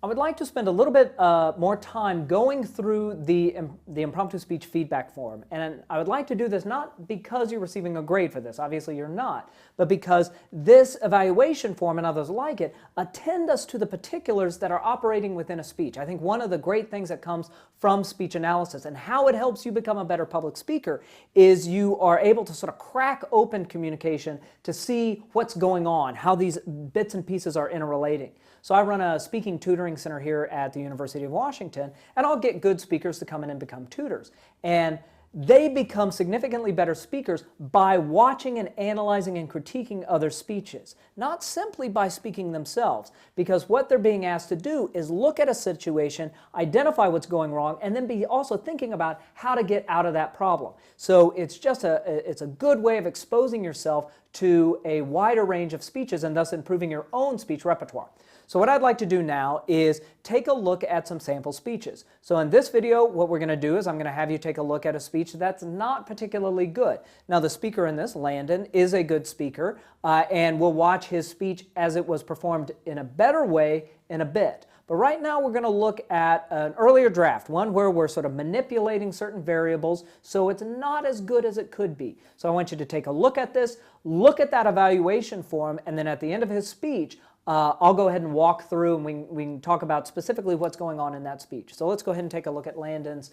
I would like to spend a little bit more time going through the impromptu speech feedback form. And I would like to do this not because you're receiving a grade for this, obviously you're not, but because this evaluation form and others like it attend us to the particulars that are operating within a speech. I think one of the great things that comes from speech analysis and how it helps you become a better public speaker is you are able to sort of crack open communication to see what's going on, how these bits and pieces are interrelating. So I run a speaking tutoring center here at the University of Washington, and I'll get good speakers to come in and become tutors. And they become significantly better speakers by watching and analyzing and critiquing other speeches, not simply by speaking themselves, because what they're being asked to do is look at a situation, identify what's going wrong, and then be also thinking about how to get out of that problem. So it's just it's a good way of exposing yourself to a wider range of speeches and thus improving your own speech repertoire. So what I'd like to do now is take a look at some sample speeches. So in this video, what we're going to do is I'm going to have you take a look at a speech that's not particularly good. Now the speaker in this, Landon, is a good speaker, and we'll watch his speech as it was performed in a better way in a bit. But right now we're going to look at an earlier draft, one where we're sort of manipulating certain variables so it's not as good as it could be. So I want you to take a look at this, look at that evaluation form, and then at the end of his speech, I'll go ahead and walk through and we can talk about specifically what's going on in that speech. So let's go ahead and take a look at Landon's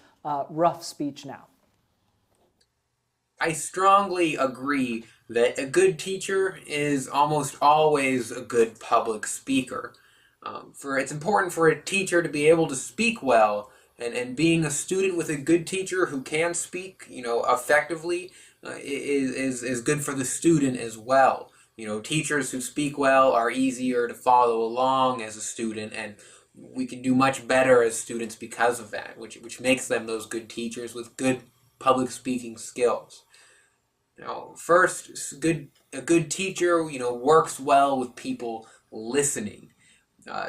rough speech now. I strongly agree that a good teacher is almost always a good public speaker. It's important for a teacher to be able to speak well, and being a student with a good teacher who can speak, effectively is good for the student as well. Teachers who speak well are easier to follow along as a student, and we can do much better as students because of that, which makes them those good teachers with good public speaking skills. First, a good teacher, works well with people listening.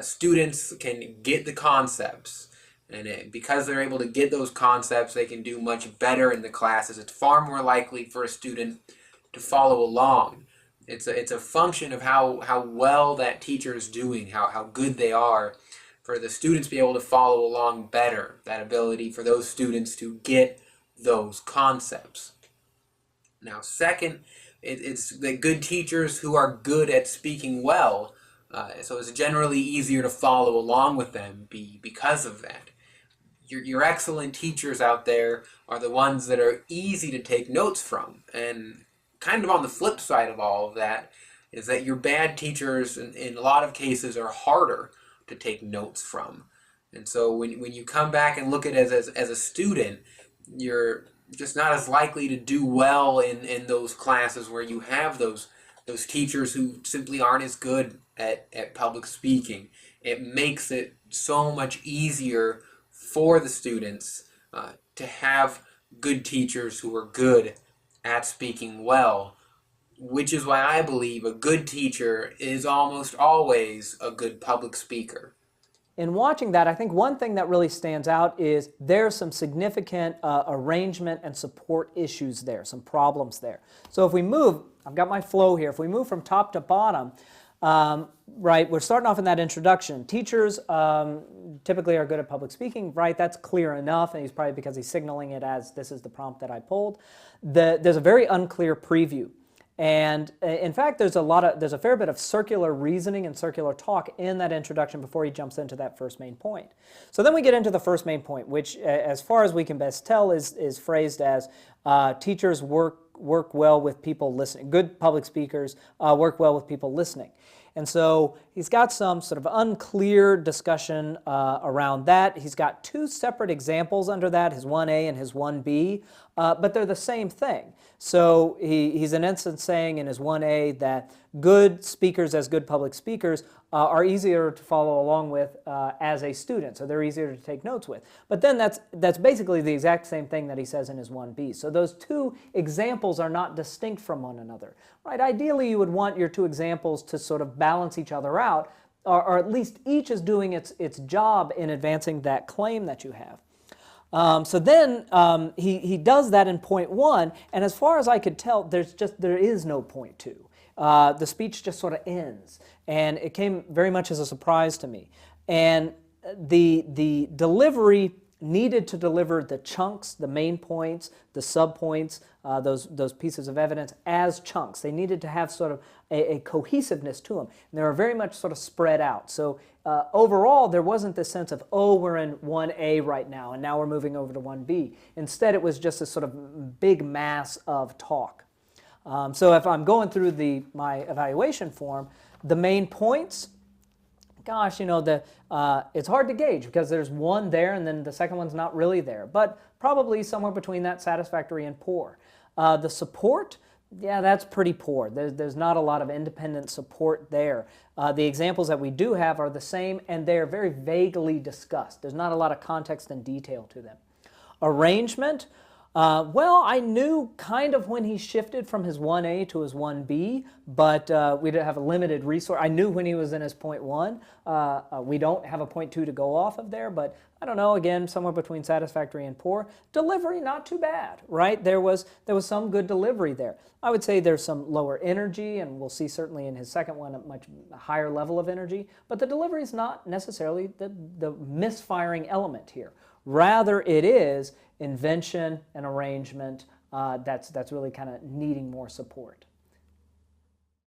Students can get the concepts, and because they're able to get those concepts, they can do much better in the classes. It's far more likely for a student to follow along. It's a function of how well that teacher is doing, how good they are, for the students to be able to follow along better, that ability for those students to get those concepts. Now, second, it's the good teachers who are good at speaking well, so it's generally easier to follow along with them because of that. Your excellent teachers out there are the ones that are easy to take notes from, and kind of on the flip side of all of that is that your bad teachers in a lot of cases are harder to take notes from. And so when you come back and look at it as a student, you're just not as likely to do well in those classes where you have those teachers who simply aren't as good at public speaking. It makes it so much easier for the students to have good teachers who are good at speaking well, which is why I believe a good teacher is almost always a good public speaker. In watching that, I think one thing that really stands out is there's some significant arrangement and support issues there, some problems there. So if we move, I've got my flow here, if we move from top to bottom, right, we're starting off in that introduction. Teachers typically are good at public speaking, right? That's clear enough, and he's probably because he's signaling it as this is the prompt that I pulled. There's a very unclear preview. And in fact, there's a fair bit of circular reasoning and circular talk in that introduction before he jumps into that first main point. So then we get into the first main point, which, as far as we can best tell, is phrased as teachers work well with people listening. Good public speakers work well with people listening. And so he's got some sort of unclear discussion around that. He's got two separate examples under that, his 1A and his 1B, but they're the same thing. So he's in essence saying in his 1A that good speakers as good public speakers are easier to follow along with as a student, so they're easier to take notes with. But then that's basically the exact same thing that he says in his 1B. So those two examples are not distinct from one another. Right? Ideally, you would want your two examples to sort of balance each other out, or at least each is doing its job in advancing that claim that you have. So then he does that in point 1, and as far as I could tell, there is no point 2. The speech just sort of ends, and it came very much as a surprise to me. And the delivery needed to deliver the chunks, the main points, the subpoints, those pieces of evidence as chunks. They needed to have sort of a cohesiveness to them. And they were very much sort of spread out. So overall, there wasn't this sense of, oh, we're in 1A right now, and now we're moving over to 1B. Instead, it was just this sort of big mass of talk. So if I'm going through my evaluation form, the main points, gosh, it's hard to gauge because there's one there and then the second one's not really there, but probably somewhere between that, satisfactory and poor. The support, yeah, that's pretty poor. There's not a lot of independent support there. The examples that we do have are the same, and they're very vaguely discussed. There's not a lot of context and detail to them. Arrangement, well, I knew kind of when he shifted from his 1A to his 1B, but we didn't have a limited resource. I knew when he was in his point 1. We don't have a point 2 to go off of there, but I don't know, again, somewhere between satisfactory and poor. Delivery, not too bad, right? There was some good delivery there. I would say there's some lower energy, and we'll see certainly in his second one a much higher level of energy, but the delivery is not necessarily the misfiring element here. Rather, it is invention and arrangement that's really kind of needing more support.